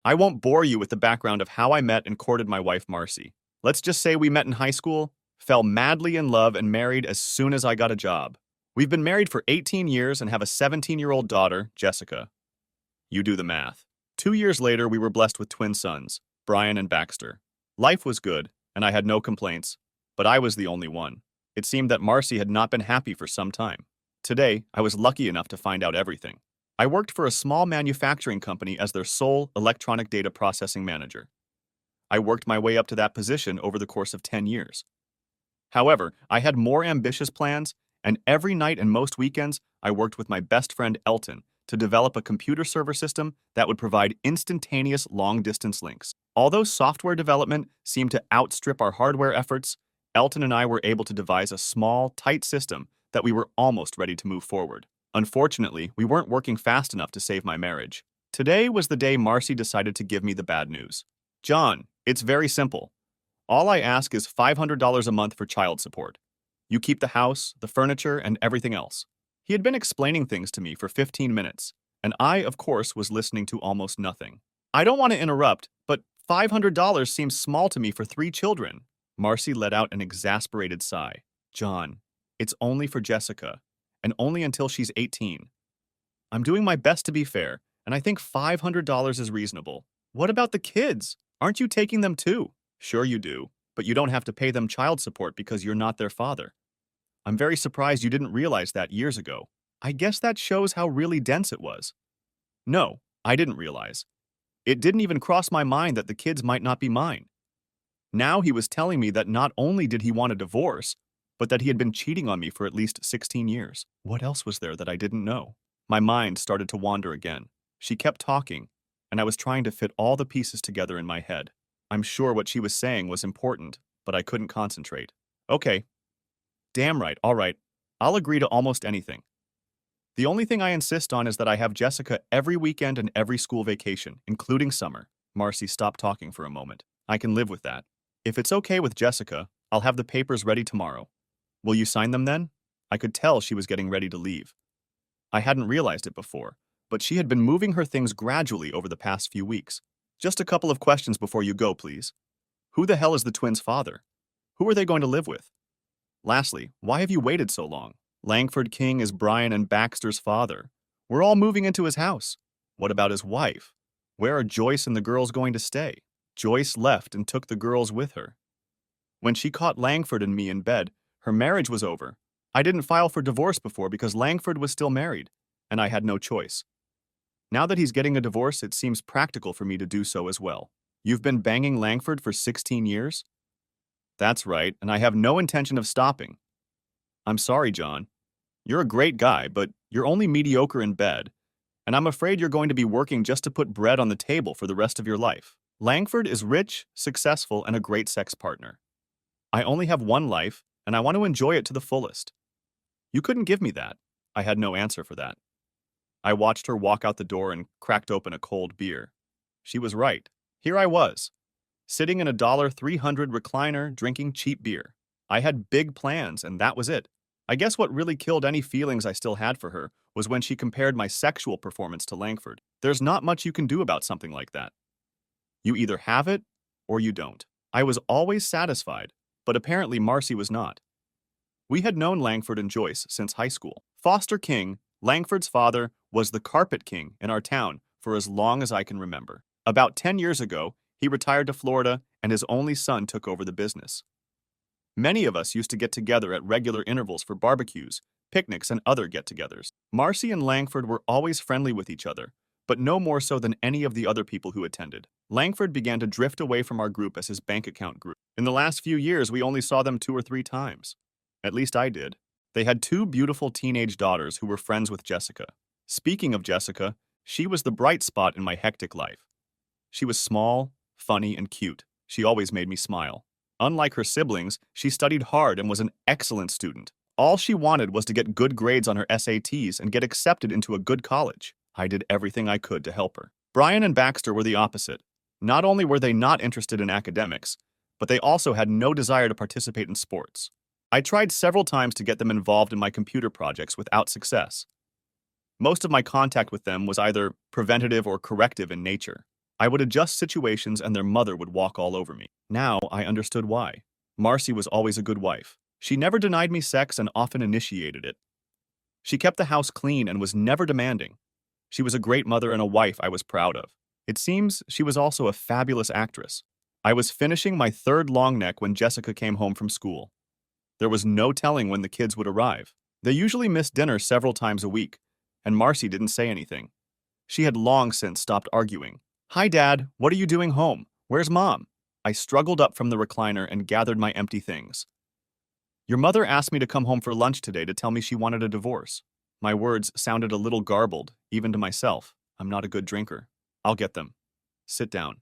I won't bore you with the background of how I met and courted my wife, Marcy. Let's just say we met in high school, fell madly in love, and married as soon as I got a job. We've been married for 18 years and have a 17-year-old daughter, Jessica. You do the math. 2 years later, we were blessed with twin sons, Brian and Baxter. Life was good, and I had no complaints, but I was the only one. It seemed that Marcy had not been happy for some time. Today, I was lucky enough to find out everything. I worked for a small manufacturing company as their sole electronic data processing manager. I worked my way up to that position over the course of 10 years. However, I had more ambitious plans, and every night and most weekends, I worked with my best friend Elton to develop a computer server system that would provide instantaneous long-distance links. Although software development seemed to outstrip our hardware efforts, Elton and I were able to devise a small, tight system that we were almost ready to move forward. Unfortunately, we weren't working fast enough to save my marriage. Today was the day Marcy decided to give me the bad news. John, it's very simple. All I ask is $500 a month for child support. You keep the house, the furniture, and everything else. He had been explaining things to me for 15 minutes, and I, of course, was listening to almost nothing. I don't want to interrupt, but $500 seems small to me for 3 children. Marcy let out an exasperated sigh. John, it's only for Jessica, and only until she's 18. I'm doing my best to be fair, and I think $500 is reasonable. What about the kids? Aren't you taking them too? Sure you do, but you don't have to pay them child support because you're not their father. I'm very surprised you didn't realize that years ago. I guess that shows how really dense it was. No, I didn't realize. It didn't even cross my mind that the kids might not be mine. Now he was telling me that not only did he want a divorce, but that he had been cheating on me for at least 16 years. What else was there that I didn't know? My mind started to wander again. She kept talking, and I was trying to fit all the pieces together in my head. I'm sure what she was saying was important, but I couldn't concentrate. Okay. Damn right, all right. I'll agree to almost anything. The only thing I insist on is that I have Jessica every weekend and every school vacation, including summer. Marcy stopped talking for a moment. I can live with that. If it's okay with Jessica, I'll have the papers ready tomorrow. Will you sign them then? I could tell she was getting ready to leave. I hadn't realized it before, but she had been moving her things gradually over the past few weeks. Just a couple of questions before you go, please. Who the hell is the twins' father? Who are they going to live with? Lastly, why have you waited so long? Langford King is Brian and Baxter's father. We're all moving into his house. What about his wife? Where are Joyce and the girls going to stay? Joyce left and took the girls with her. When she caught Langford and me in bed, her marriage was over. I didn't file for divorce before because Langford was still married, and I had no choice. Now that he's getting a divorce, it seems practical for me to do so as well. You've been banging Langford for 16 years? That's right, and I have no intention of stopping. I'm sorry, John. You're a great guy, but you're only mediocre in bed, and I'm afraid you're going to be working just to put bread on the table for the rest of your life. Langford is rich, successful, and a great sex partner. I only have one life, and I want to enjoy it to the fullest. You couldn't give me that. I had no answer for that. I watched her walk out the door and cracked open a cold beer. She was right. Here I was, sitting in a $300 recliner drinking cheap beer. I had big plans, and that was it. I guess what really killed any feelings I still had for her was when she compared my sexual performance to Langford. There's not much you can do about something like that. You either have it, or you don't. I was always satisfied, but apparently Marcy was not. We had known Langford and Joyce since high school. Foster King, Langford's father, was the carpet king in our town for as long as I can remember. About 10 years ago, he retired to Florida, and his only son took over the business. Many of us used to get together at regular intervals for barbecues, picnics, and other get-togethers. Marcy and Langford were always friendly with each other, but no more so than any of the other people who attended. Langford began to drift away from our group as his bank account grew. In the last few years, we only saw them 2 or 3 times. At least I did. They had 2 beautiful teenage daughters who were friends with Jessica. Speaking of Jessica, she was the bright spot in my hectic life. She was small, funny, and cute. She always made me smile. Unlike her siblings, she studied hard and was an excellent student. All she wanted was to get good grades on her SATs and get accepted into a good college. I did everything I could to help her. Brian and Baxter were the opposite. Not only were they not interested in academics, but they also had no desire to participate in sports. I tried several times to get them involved in my computer projects without success. Most of my contact with them was either preventative or corrective in nature. I would adjust situations and their mother would walk all over me. Now I understood why. Marcy was always a good wife. She never denied me sex and often initiated it. She kept the house clean and was never demanding. She was a great mother and a wife I was proud of. It seems she was also a fabulous actress. I was finishing my third long neck when Jessica came home from school. There was no telling when the kids would arrive. They usually missed dinner several times a week, and Marcy didn't say anything. She had long since stopped arguing. "Hi, Dad. What are you doing home? Where's Mom?" I struggled up from the recliner and gathered my empty things. "Your mother asked me to come home for lunch today to tell me she wanted a divorce." My words sounded a little garbled, even to myself. I'm not a good drinker. "I'll get them. Sit down.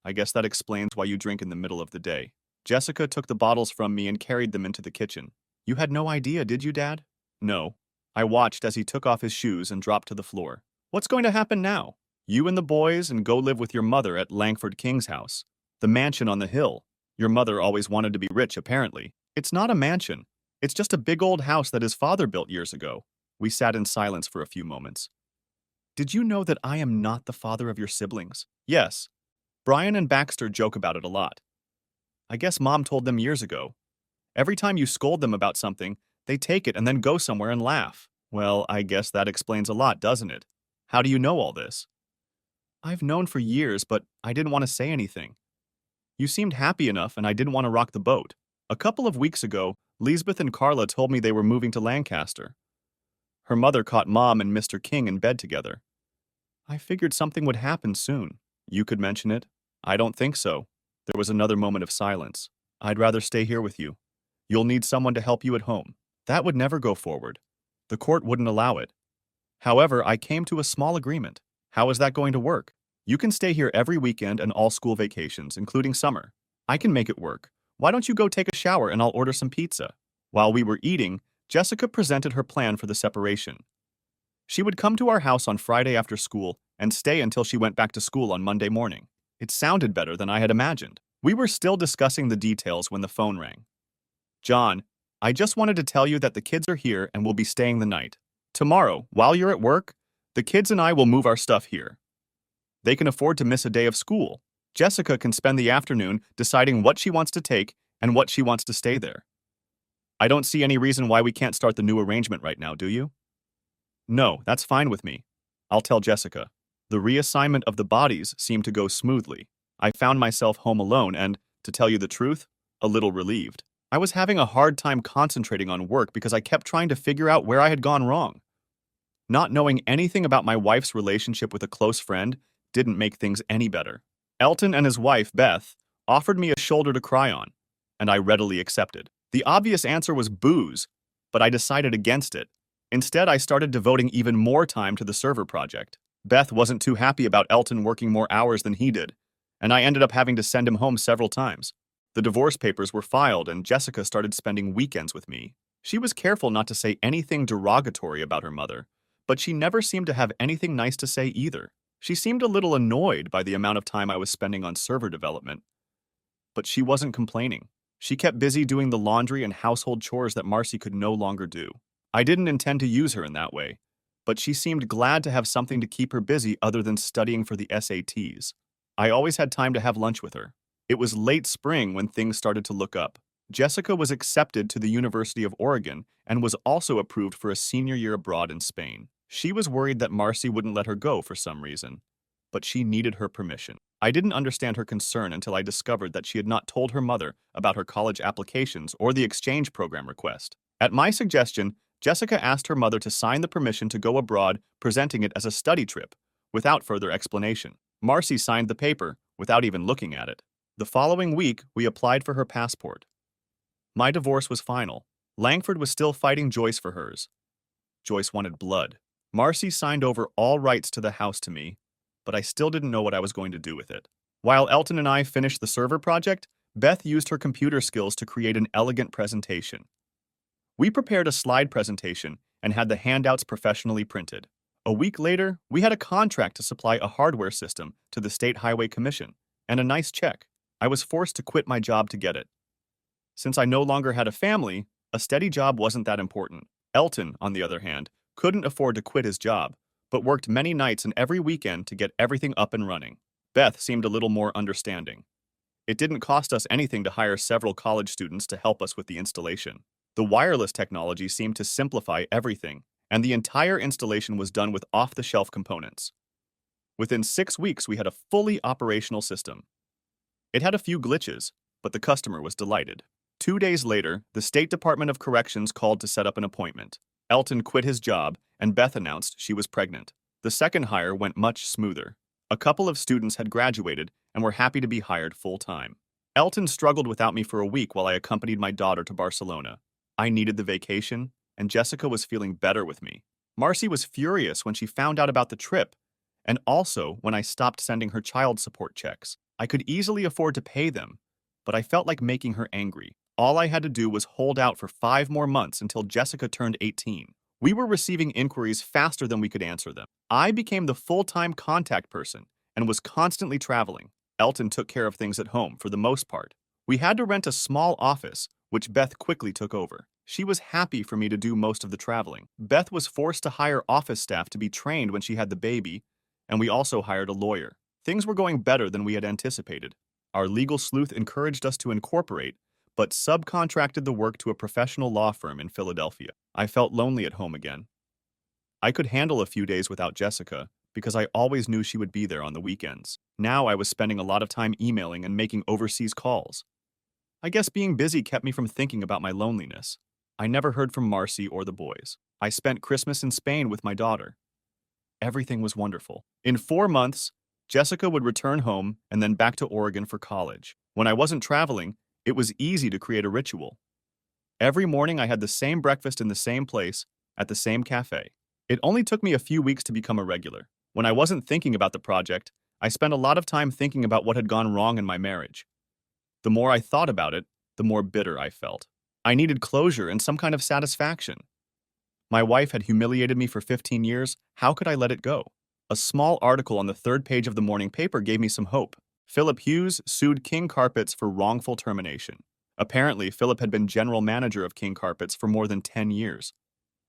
I guess that explains why you drink in the middle of the day." Jessica took the bottles from me and carried them into the kitchen. "You had no idea, did you, Dad?" "No." I watched as he took off his shoes and dropped to the floor. "What's going to happen now? You and the boys and go live with your mother at Langford King's house, the mansion on the hill. Your mother always wanted to be rich, apparently." "It's not a mansion. It's just a big old house that his father built years ago." We sat in silence for a few moments. "Did you know that I am not the father of your siblings?" "Yes. Brian and Baxter joke about it a lot. I guess Mom told them years ago. Every time you scold them about something, they take it and then go somewhere and laugh." "Well, I guess that explains a lot, doesn't it? How do you know all this?" "I've known for years, but I didn't want to say anything. You seemed happy enough and I didn't want to rock the boat. A couple of weeks ago, Lisbeth and Carla told me they were moving to Lancaster. Her mother caught Mom and Mr. King in bed together. I figured something would happen soon. You could mention it." "I don't think so." There was another moment of silence. "I'd rather stay here with you. You'll need someone to help you at home." That would never go forward. The court wouldn't allow it. However, I came to a small agreement. "How is that going to work?" "You can stay here every weekend and all school vacations, including summer." "I can make it work. Why don't you go take a shower and I'll order some pizza?" While we were eating, Jessica presented her plan for the separation. She would come to our house on Friday after school and stay until she went back to school on Monday morning. It sounded better than I had imagined. We were still discussing the details when the phone rang. "John, I just wanted to tell you that the kids are here and will be staying the night. Tomorrow, while you're at work, the kids and I will move our stuff here. They can afford to miss a day of school. Jessica can spend the afternoon deciding what she wants to take and what she wants to stay there. I don't see any reason why we can't start the new arrangement right now, do you?" "No, that's fine with me. I'll tell Jessica." The reassignment of the bodies seemed to go smoothly. I found myself home alone and, to tell you the truth, a little relieved. I was having a hard time concentrating on work because I kept trying to figure out where I had gone wrong. Not knowing anything about my wife's relationship with a close friend didn't make things any better. Elton and his wife, Beth, offered me a shoulder to cry on, and I readily accepted. The obvious answer was booze, but I decided against it. Instead, I started devoting even more time to the server project. Beth wasn't too happy about Elton working more hours than he did, and I ended up having to send him home several times. The divorce papers were filed, and Jessica started spending weekends with me. She was careful not to say anything derogatory about her mother, but she never seemed to have anything nice to say either. She seemed a little annoyed by the amount of time I was spending on server development. But she wasn't complaining. She kept busy doing the laundry and household chores that Marcy could no longer do. I didn't intend to use her in that way, but she seemed glad to have something to keep her busy other than studying for the SATs. I always had time to have lunch with her. It was late spring when things started to look up. Jessica was accepted to the University of Oregon and was also approved for a senior year abroad in Spain. She was worried that Marcy wouldn't let her go for some reason, but she needed her permission. I didn't understand her concern until I discovered that she had not told her mother about her college applications or the exchange program request. At my suggestion, Jessica asked her mother to sign the permission to go abroad, presenting it as a study trip, without further explanation. Marcy signed the paper, without even looking at it. The following week, we applied for her passport. My divorce was final. Langford was still fighting Joyce for hers. Joyce wanted blood. Marcy signed over all rights to the house to me, but I still didn't know what I was going to do with it. While Elton and I finished the server project, Beth used her computer skills to create an elegant presentation. We prepared a slide presentation and had the handouts professionally printed. A week later, we had a contract to supply a hardware system to the State Highway Commission, and a nice check. I was forced to quit my job to get it. Since I no longer had a family, a steady job wasn't that important. Elton, on the other hand, couldn't afford to quit his job, but worked many nights and every weekend to get everything up and running. Beth seemed a little more understanding. It didn't cost us anything to hire several college students to help us with the installation. The wireless technology seemed to simplify everything, and the entire installation was done with off-the-shelf components. Within 6 weeks, we had a fully operational system. It had a few glitches, but the customer was delighted. 2 days later, the State Department of Corrections called to set up an appointment. Elton quit his job, and Beth announced she was pregnant. The second hire went much smoother. A couple of students had graduated and were happy to be hired full-time. Elton struggled without me for a week while I accompanied my daughter to Barcelona. I needed the vacation, and Jessica was feeling better with me. Marcy was furious when she found out about the trip, and also when I stopped sending her child support checks. I could easily afford to pay them, but I felt like making her angry. All I had to do was hold out for 5 more months until Jessica turned 18. We were receiving inquiries faster than we could answer them. I became the full-time contact person and was constantly traveling. Elton took care of things at home for the most part. We had to rent a small office, which Beth quickly took over. She was happy for me to do most of the traveling. Beth was forced to hire office staff to be trained when she had the baby, and we also hired a lawyer. Things were going better than we had anticipated. Our legal sleuth encouraged us to incorporate, but subcontracted the work to a professional law firm in Philadelphia. I felt lonely at home again. I could handle a few days without Jessica because I always knew she would be there on the weekends. Now I was spending a lot of time emailing and making overseas calls. I guess being busy kept me from thinking about my loneliness. I never heard from Marcy or the boys. I spent Christmas in Spain with my daughter. Everything was wonderful. In 4 months, Jessica would return home and then back to Oregon for college. When I wasn't traveling, it was easy to create a ritual. Every morning I had the same breakfast in the same place, at the same cafe. It only took me a few weeks to become a regular. When I wasn't thinking about the project, I spent a lot of time thinking about what had gone wrong in my marriage. The more I thought about it, the more bitter I felt. I needed closure and some kind of satisfaction. My wife had humiliated me for 15 years. How could I let it go? A small article on the 3rd page of the morning paper gave me some hope. Philip Hughes sued King Carpets for wrongful termination. Apparently, Philip had been general manager of King Carpets for more than 10 years.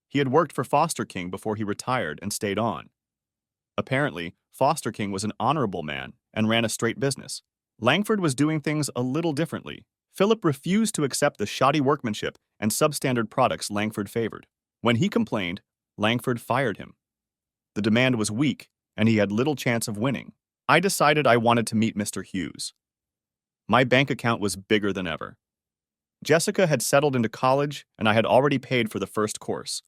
He had worked for Foster King before he retired and stayed on. Apparently, Foster King was an honorable man and ran a straight business. Langford was doing things a little differently. Philip refused to accept the shoddy workmanship and substandard products Langford favored. When he complained, Langford fired him. The demand was weak, and he had little chance of winning. I decided I wanted to meet Mr. Hughes. My bank account was bigger than ever. Jessica had settled into college, and I had already paid for the first course.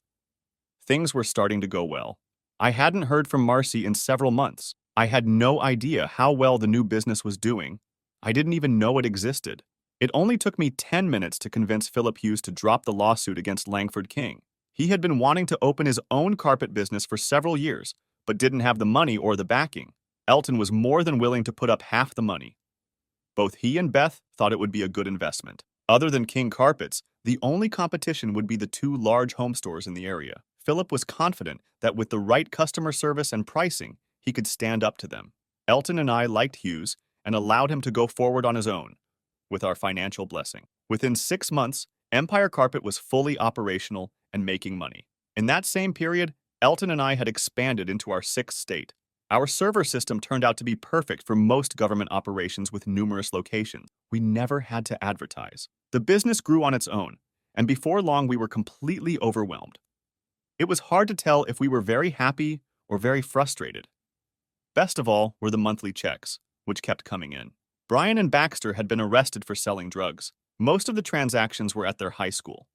Things were starting to go well. I hadn't heard from Marcy in several months. I had no idea how well the new business was doing. I didn't even know it existed. It only took me 10 minutes to convince Philip Hughes to drop the lawsuit against Langford King. He had been wanting to open his own carpet business for several years, but didn't have the money or the backing. Elton was more than willing to put up half the money. Both he and Beth thought it would be a good investment. Other than King Carpets, the only competition would be the 2 large home stores in the area. Philip was confident that with the right customer service and pricing, he could stand up to them. Elton and I liked Hughes and allowed him to go forward on his own, with our financial blessing. Within 6 months, Empire Carpet was fully operational and making money. In that same period, Elton and I had expanded into our 6th state. Our server system turned out to be perfect for most government operations with numerous locations. We never had to advertise. The business grew on its own, and before long we were completely overwhelmed. It was hard to tell if we were very happy or very frustrated. Best of all were the monthly checks, which kept coming in. Brian and Baxter had been arrested for selling drugs. Most of the transactions were at their high school.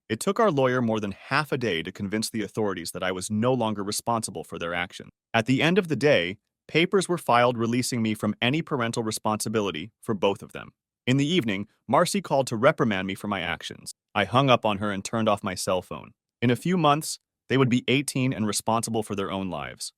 It took our lawyer more than half a day to convince the authorities that I was no longer responsible for their actions. At the end of the day, papers were filed releasing me from any parental responsibility for both of them. In the evening, Marcy called to reprimand me for my actions. I hung up on her and turned off my cell phone. In a few months, they would be 18 and responsible for their own lives.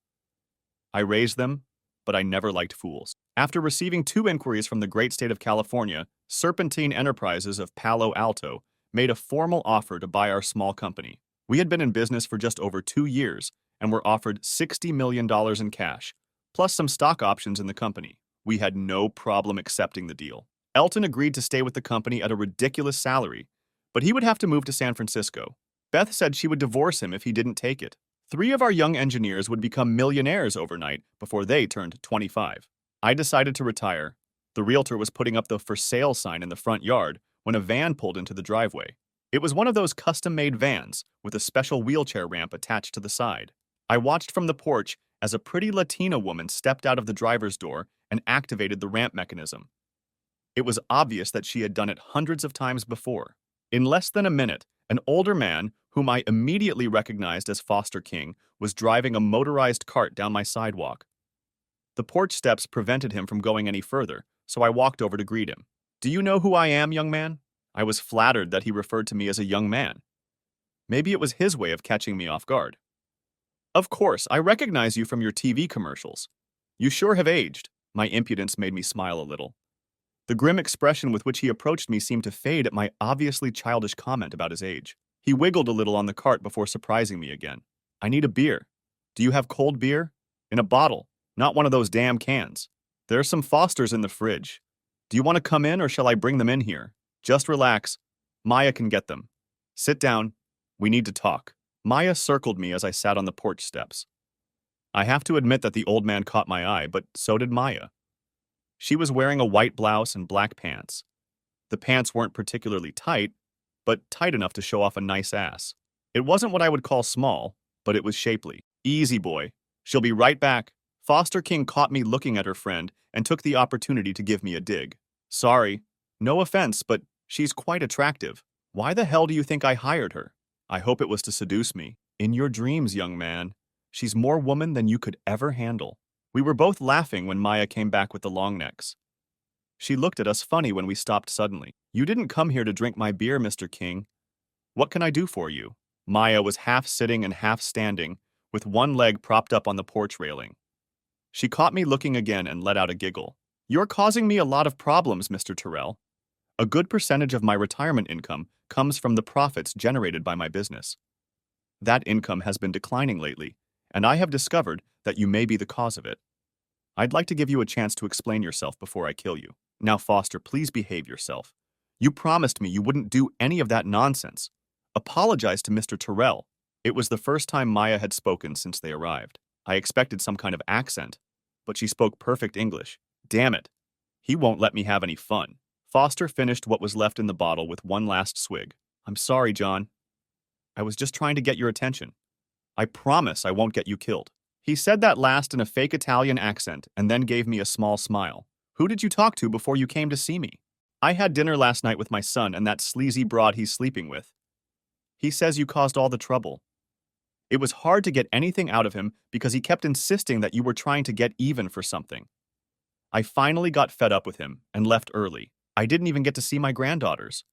I raised them, but I never liked fools. After receiving 2 inquiries from the great state of California, Serpentine Enterprises of Palo Alto made a formal offer to buy our small company. We had been in business for just over 2 years and were offered $60 million in cash, plus some stock options in the company. We had no problem accepting the deal. Elton agreed to stay with the company at a ridiculous salary, but he would have to move to San Francisco. Beth said she would divorce him if he didn't take it. 3 of our young engineers would become millionaires overnight before they turned 25. I decided to retire. The realtor was putting up the for sale sign in the front yard when a van pulled into the driveway. It was one of those custom-made vans with a special wheelchair ramp attached to the side. I watched from the porch as a pretty Latina woman stepped out of the driver's door and activated the ramp mechanism. It was obvious that she had done it hundreds of times before. In less than a minute, an older man, whom I immediately recognized as Foster King, was driving a motorized cart down my sidewalk. The porch steps prevented him from going any further, so I walked over to greet him. "Do you know who I am, young man?" I was flattered that he referred to me as a young man. Maybe it was his way of catching me off guard. "Of course, I recognize you from your TV commercials. You sure have aged." My impudence made me smile a little. The grim expression with which he approached me seemed to fade at my obviously childish comment about his age. He wiggled a little on the cart before surprising me again. "I need a beer. Do you have cold beer? In a bottle, not one of those damn cans. There are some Fosters in the fridge. Do you want to come in or shall I bring them in here? Just relax. Maya can get them. Sit down. We need to talk." Maya circled me as I sat on the porch steps. I have to admit that the old man caught my eye, but so did Maya. She was wearing a white blouse and black pants. The pants weren't particularly tight, but tight enough to show off a nice ass. It wasn't what I would call small, but it was shapely. "Easy, boy. She'll be right back." Foster King caught me looking at her friend and took the opportunity to give me a dig. "Sorry. No offense, but she's quite attractive. Why the hell do you think I hired her? I hope it was to seduce me. In your dreams, young man. She's more woman than you could ever handle." We were both laughing when Maya came back with the long necks. She looked at us funny when we stopped suddenly. "You didn't come here to drink my beer, Mr. King. What can I do for you?" Maya was half sitting and half standing, with one leg propped up on the porch railing. She caught me looking again and let out a giggle. "You're causing me a lot of problems, Mr. Terrell. A good percentage of my retirement income comes from the profits generated by my business. That income has been declining lately, and I have discovered that you may be the cause of it. I'd like to give you a chance to explain yourself before I kill you. Now, Foster, please behave yourself. You promised me you wouldn't do any of that nonsense. Apologize to Mr. Terrell." It was the first time Maya had spoken since they arrived. I expected some kind of accent, but she spoke perfect English. Damn it. He won't let me have any fun. Foster finished what was left in the bottle with one last swig. "I'm sorry, John. I was just trying to get your attention. I promise I won't get you killed." He said that last in a fake Italian accent and then gave me a small smile. "Who did you talk to before you came to see me?" "I had dinner last night with my son and that sleazy broad he's sleeping with. He says you caused all the trouble. It was hard to get anything out of him because he kept insisting that you were trying to get even for something. I finally got fed up with him and left early. I didn't even get to see my granddaughters.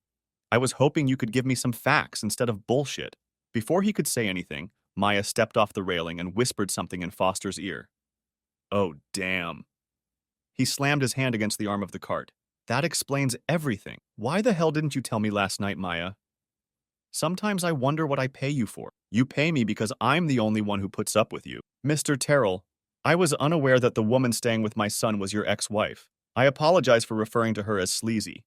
I was hoping you could give me some facts instead of bullshit." Before he could say anything, Maya stepped off the railing and whispered something in Foster's ear. "Oh, damn." He slammed his hand against the arm of the cart. "That explains everything. Why the hell didn't you tell me last night, Maya? Sometimes I wonder what I pay you for. You pay me because I'm the only one who puts up with you." "Mr. Terrell, I was unaware that the woman staying with my son was your ex-wife. I apologize for referring to her as sleazy.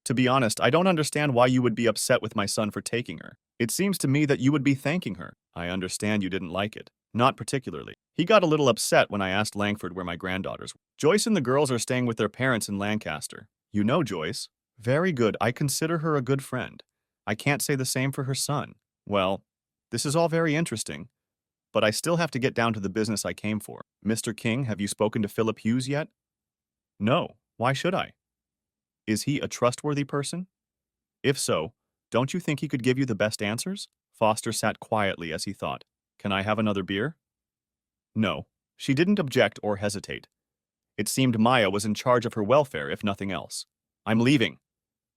To be honest, I don't understand why you would be upset with my son for taking her. It seems to me that you would be thanking her." "I understand you didn't like it. Not particularly." He got a little upset when I asked Langford where my granddaughters were. "Joyce and the girls are staying with their parents in Lancaster. You know Joyce." "Very good. I consider her a good friend. I can't say the same for her son." "Well, this is all very interesting, but I still have to get down to the business I came for. Mr. King, have you spoken to Philip Hughes yet?" "No. Why should I? Is he a trustworthy person? If so, don't you think he could give you the best answers?" Foster sat quietly as he thought. "Can I have another beer?" No. She didn't object or hesitate. It seemed Maya was in charge of her welfare, if nothing else. "I'm leaving.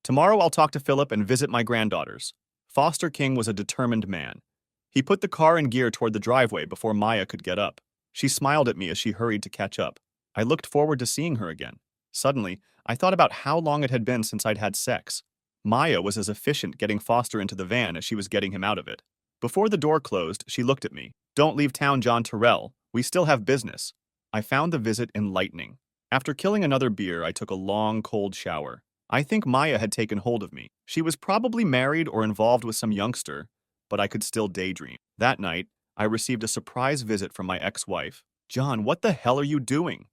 Tomorrow I'll talk to Philip and visit my granddaughters." Foster King was a determined man. He put the car in gear toward the driveway before Maya could get up. She smiled at me as she hurried to catch up. I looked forward to seeing her again. Suddenly, I thought about how long it had been since I'd had sex. Maya was as efficient getting Foster into the van as she was getting him out of it. Before the door closed, she looked at me. "Don't leave town, John Terrell. We still have business." I found the visit enlightening. After killing another beer, I took a long, cold shower. I think Maya had taken hold of me. She was probably married or involved with some youngster, but I could still daydream. That night, I received a surprise visit from my ex-wife. "John, what the hell are you doing?"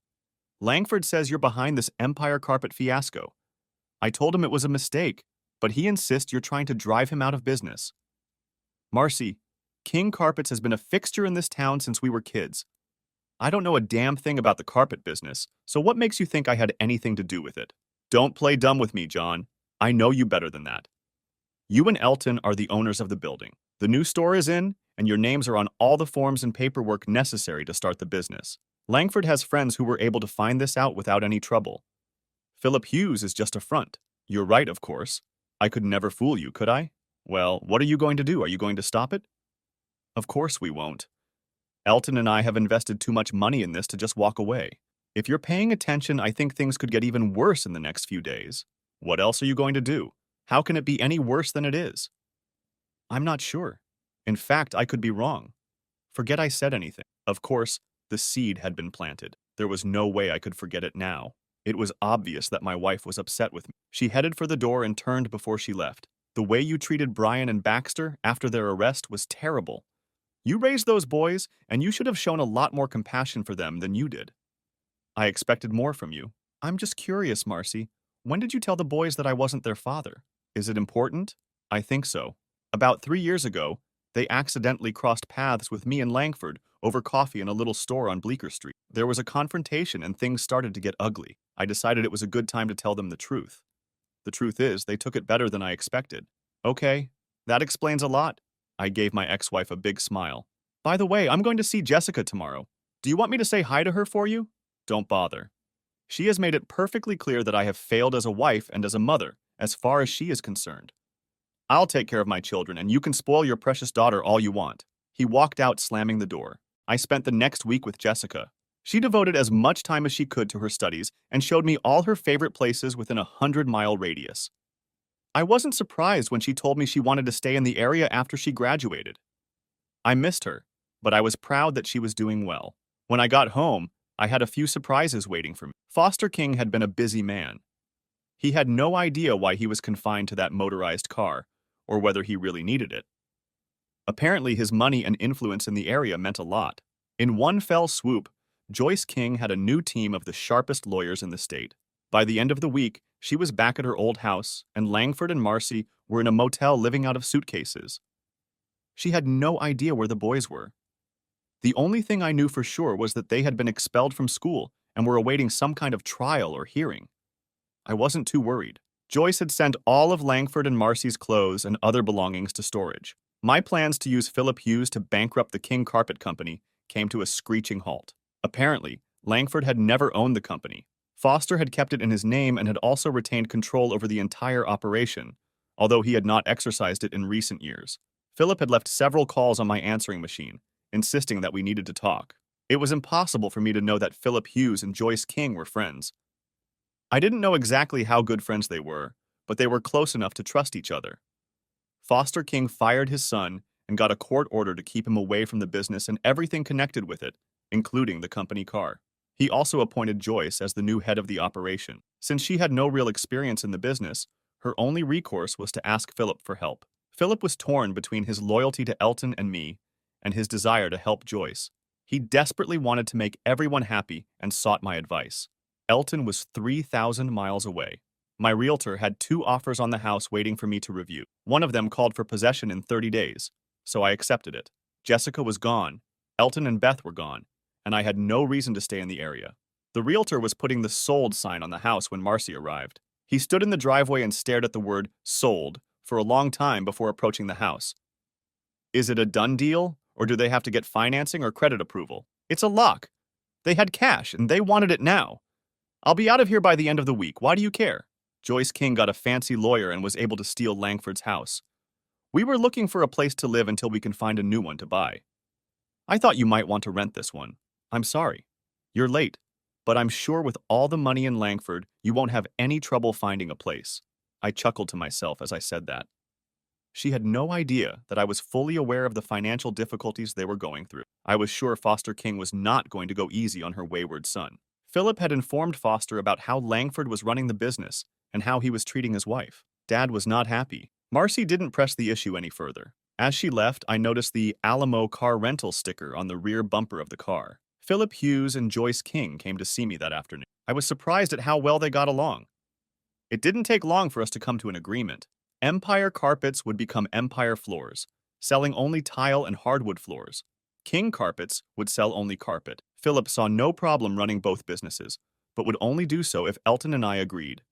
Langford says you're behind this Empire carpet fiasco. I told him it was a mistake, but he insists you're trying to drive him out of business. Marcy, King Carpets has been a fixture in this town since we were kids. I don't know a damn thing about the carpet business, so what makes you think I had anything to do with it? Don't play dumb with me, John. I know you better than that. You and Elton are the owners of the building. The new store is in, and your names are on all the forms and paperwork necessary to start the business. Langford has friends who were able to find this out without any trouble. Philip Hughes is just a front. You're right, of course. I could never fool you, could I? Well, what are you going to do? Are you going to stop it? Of course we won't. Elton and I have invested too much money in this to just walk away. If you're paying attention, I think things could get even worse in the next few days. What else are you going to do? How can it be any worse than it is? I'm not sure. In fact, I could be wrong. Forget I said anything. Of course, the seed had been planted. There was no way I could forget it now. It was obvious that my wife was upset with me. She headed for the door and turned before she left. The way you treated Brian and Baxter after their arrest was terrible. You raised those boys, and you should have shown a lot more compassion for them than you did. I expected more from you. I'm just curious, Marcy. When did you tell the boys that I wasn't their father? Is it important? I think so. About 3 years ago, they accidentally crossed paths with me and Langford over coffee in a little store on Bleecker Street. There was a confrontation and things started to get ugly. I decided it was a good time to tell them the truth. The truth is, they took it better than I expected. Okay, that explains a lot. I gave my ex-wife a big smile. By the way, I'm going to see Jessica tomorrow. Do you want me to say hi to her for you? Don't bother. She has made it perfectly clear that I have failed as a wife and as a mother, as far as she is concerned. I'll take care of my children, and you can spoil your precious daughter all you want. He walked out, slamming the door. I spent the next week with Jessica. She devoted as much time as she could to her studies and showed me all her favorite places within a 100-mile radius. I wasn't surprised when she told me she wanted to stay in the area after she graduated. I missed her, but I was proud that she was doing well. When I got home, I had a few surprises waiting for me. Foster King had been a busy man. He had no idea why he was confined to that motorized car, or whether he really needed it. Apparently, his money and influence in the area meant a lot. In one fell swoop, Joyce King had a new team of the sharpest lawyers in the state. By the end of the week, she was back at her old house, and Langford and Marcy were in a motel living out of suitcases. She had no idea where the boys were. The only thing I knew for sure was that they had been expelled from school and were awaiting some kind of trial or hearing. I wasn't too worried. Joyce had sent all of Langford and Marcy's clothes and other belongings to storage. My plans to use Philip Hughes to bankrupt the King Carpet Company came to a screeching halt. Apparently, Langford had never owned the company. Foster had kept it in his name and had also retained control over the entire operation, although he had not exercised it in recent years. Philip had left several calls on my answering machine, insisting that we needed to talk. It was impossible for me to know that Philip Hughes and Joyce King were friends. I didn't know exactly how good friends they were, but they were close enough to trust each other. Foster King fired his son and got a court order to keep him away from the business and everything connected with it, including the company car. He also appointed Joyce as the new head of the operation. Since she had no real experience in the business, her only recourse was to ask Philip for help. Philip was torn between his loyalty to Elton and me and his desire to help Joyce. He desperately wanted to make everyone happy and sought my advice. Elton was 3,000 miles away. My realtor had 2 offers on the house waiting for me to review. One of them called for possession in 30 days, so I accepted it. Jessica was gone, Elton and Beth were gone, and I had no reason to stay in the area. The realtor was putting the sold sign on the house when Marcy arrived. He stood in the driveway and stared at the word sold for a long time before approaching the house. Is it a done deal, or do they have to get financing or credit approval? It's a lock. They had cash, and they wanted it now. I'll be out of here by the end of the week. Why do you care? Joyce King got a fancy lawyer and was able to steal Langford's house. We were looking for a place to live until we can find a new one to buy. I thought you might want to rent this one. I'm sorry. You're late, but I'm sure with all the money in Langford, you won't have any trouble finding a place. I chuckled to myself as I said that. She had no idea that I was fully aware of the financial difficulties they were going through. I was sure Foster King was not going to go easy on her wayward son. Philip had informed Foster about how Langford was running the business and how he was treating his wife. Dad was not happy. Marcy didn't press the issue any further. As she left, I noticed the Alamo car rental sticker on the rear bumper of the car. Philip Hughes and Joyce King came to see me that afternoon. I was surprised at how well they got along. It didn't take long for us to come to an agreement. Empire Carpets would become Empire Floors, selling only tile and hardwood floors. King Carpets would sell only carpet. Philip saw no problem running both businesses, but would only do so if Elton and I agreed.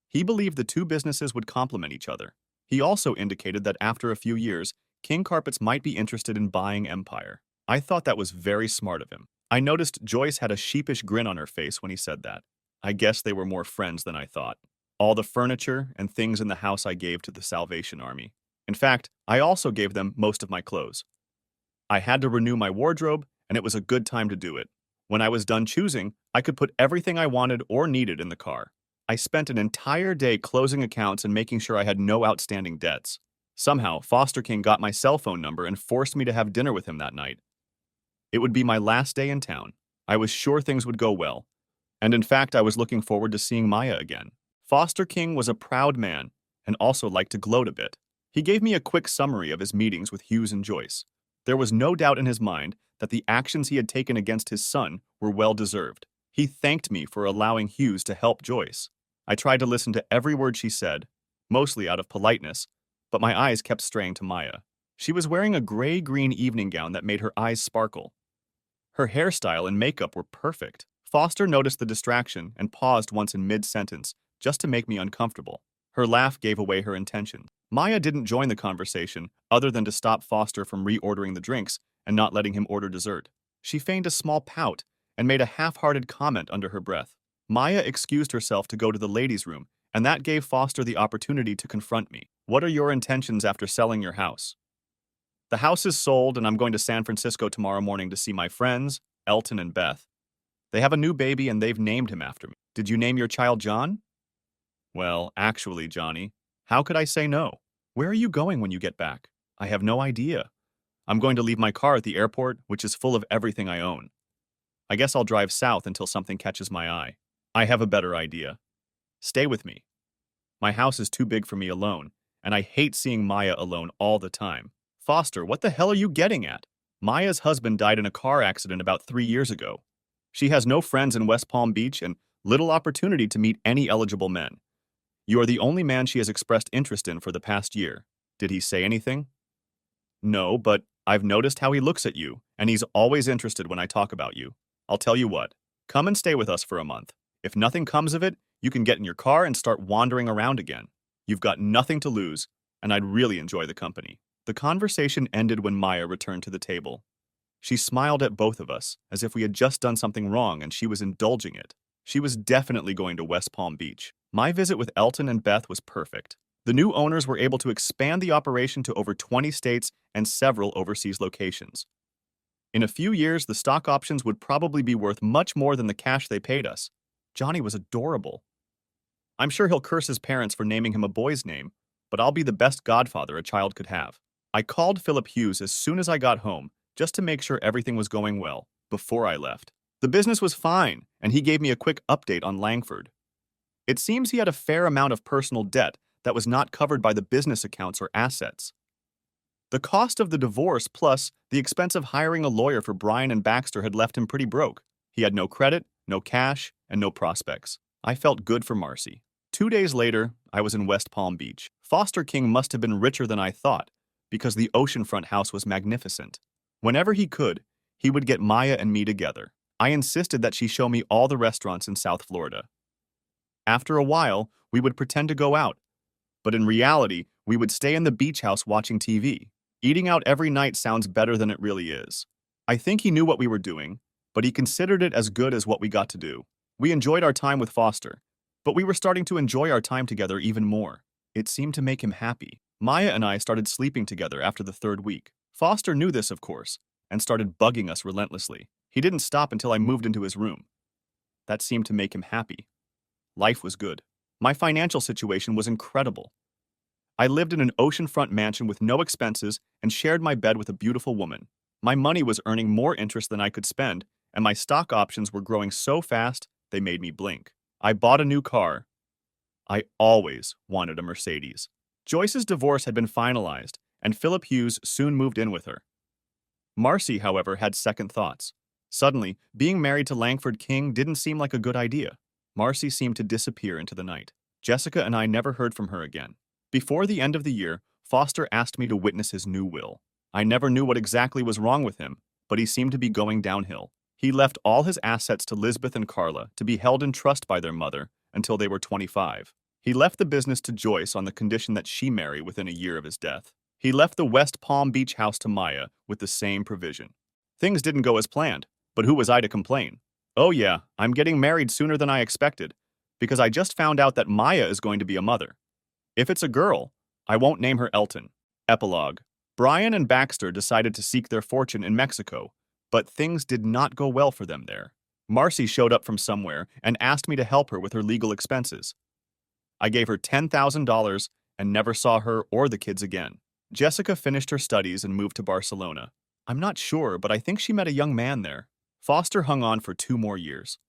He believed the two businesses would complement each other. He also indicated that after a few years, King Carpets might be interested in buying Empire. I thought that was very smart of him. I noticed Joyce had a sheepish grin on her face when he said that. I guess they were more friends than I thought. All the furniture and things in the house I gave to the Salvation Army. In fact, I also gave them most of my clothes. I had to renew my wardrobe, and it was a good time to do it. When I was done choosing, I could put everything I wanted or needed in the car. I spent an entire day closing accounts and making sure I had no outstanding debts. Somehow, Foster King got my cell phone number and forced me to have dinner with him that night. It would be my last day in town. I was sure things would go well. And in fact, I was looking forward to seeing Maya again. Foster King was a proud man and also liked to gloat a bit. He gave me a quick summary of his meetings with Hughes and Joyce. There was no doubt in his mind that the actions he had taken against his son were well-deserved. He thanked me for allowing Hughes to help Joyce. I tried to listen to every word she said, mostly out of politeness, but my eyes kept straying to Maya. She was wearing a gray-green evening gown that made her eyes sparkle. Her hairstyle and makeup were perfect. Foster noticed the distraction and paused once in mid-sentence, just to make me uncomfortable. Her laugh gave away her intention. Maya didn't join the conversation, other than to stop Foster from reordering the drinks and not letting him order dessert. She feigned a small pout and made a half-hearted comment under her breath. Maya excused herself to go to the ladies' room, and that gave Foster the opportunity to confront me. What are your intentions after selling your house? The house is sold, and I'm going to San Francisco tomorrow morning to see my friends, Elton and Beth. They have a new baby, and they've named him after me. Did you name your child John? Well, actually, Johnny, how could I say no? Where are you going when you get back? I have no idea. I'm going to leave my car at the airport, which is full of everything I own. I guess I'll drive south until something catches my eye. I have a better idea. Stay with me. My house is too big for me alone, and I hate seeing Maya alone all the time. Foster, what the hell are you getting at? Maya's husband died in a car accident about 3 years ago. She has no friends in West Palm Beach and little opportunity to meet any eligible men. You are the only man she has expressed interest in for the past year. Did he say anything? No, but I've noticed how he looks at you, and he's always interested when I talk about you. I'll tell you what, come and stay with us for a month. If nothing comes of it, you can get in your car and start wandering around again. You've got nothing to lose, and I'd really enjoy the company. The conversation ended when Maya returned to the table. She smiled at both of us, as if we had just done something wrong and she was indulging it. She was definitely going to West Palm Beach. My visit with Elton and Beth was perfect. The new owners were able to expand the operation to over 20 states and several overseas locations. In a few years, the stock options would probably be worth much more than the cash they paid us. Johnny was adorable. I'm sure he'll curse his parents for naming him a boy's name, but I'll be the best godfather a child could have. I called Philip Hughes as soon as I got home, just to make sure everything was going well, before I left. The business was fine, and he gave me a quick update on Langford. It seems he had a fair amount of personal debt that was not covered by the business accounts or assets. The cost of the divorce plus the expense of hiring a lawyer for Brian and Baxter had left him pretty broke. He had no credit, no cash, and no prospects. I felt good for Marcy. 2 days later, I was in West Palm Beach. Foster King must have been richer than I thought, because the oceanfront house was magnificent. Whenever he could, he would get Maya and me together. I insisted that she show me all the restaurants in South Florida. After a while, we would pretend to go out, but in reality, we would stay in the beach house watching TV. Eating out every night sounds better than it really is. I think he knew what we were doing, but he considered it as good as what we got to do. We enjoyed our time with Foster, but we were starting to enjoy our time together even more. It seemed to make him happy. Maya and I started sleeping together after the 3rd week. Foster knew this, of course, and started bugging us relentlessly. He didn't stop until I moved into his room. That seemed to make him happy. Life was good. My financial situation was incredible. I lived in an oceanfront mansion with no expenses and shared my bed with a beautiful woman. My money was earning more interest than I could spend, and my stock options were growing so fast they made me blink. I bought a new car. I always wanted a Mercedes. Joyce's divorce had been finalized, and Philip Hughes soon moved in with her. Marcy, however, had second thoughts. Suddenly, being married to Langford King didn't seem like a good idea. Marcy seemed to disappear into the night. Jessica and I never heard from her again. Before the end of the year, Foster asked me to witness his new will. I never knew what exactly was wrong with him, but he seemed to be going downhill. He left all his assets to Lisbeth and Carla to be held in trust by their mother until they were 25. He left the business to Joyce on the condition that she marry within a year of his death. He left the West Palm Beach house to Maya with the same provision. Things didn't go as planned, but who was I to complain? Oh yeah, I'm getting married sooner than I expected, because I just found out that Maya is going to be a mother. If it's a girl, I won't name her Elton. Epilogue. Brian and Baxter decided to seek their fortune in Mexico, but things did not go well for them there. Marcy showed up from somewhere and asked me to help her with her legal expenses. I gave her $10,000 and never saw her or the kids again. Jessica finished her studies and moved to Barcelona. I'm not sure, but I think she met a young man there. Foster hung on for 2 more years.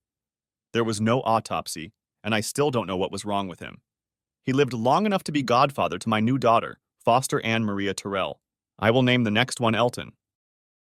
There was no autopsy, and I still don't know what was wrong with him. He lived long enough to be godfather to my new daughter, Foster Anne Maria Terrell. I will name the next one Elton.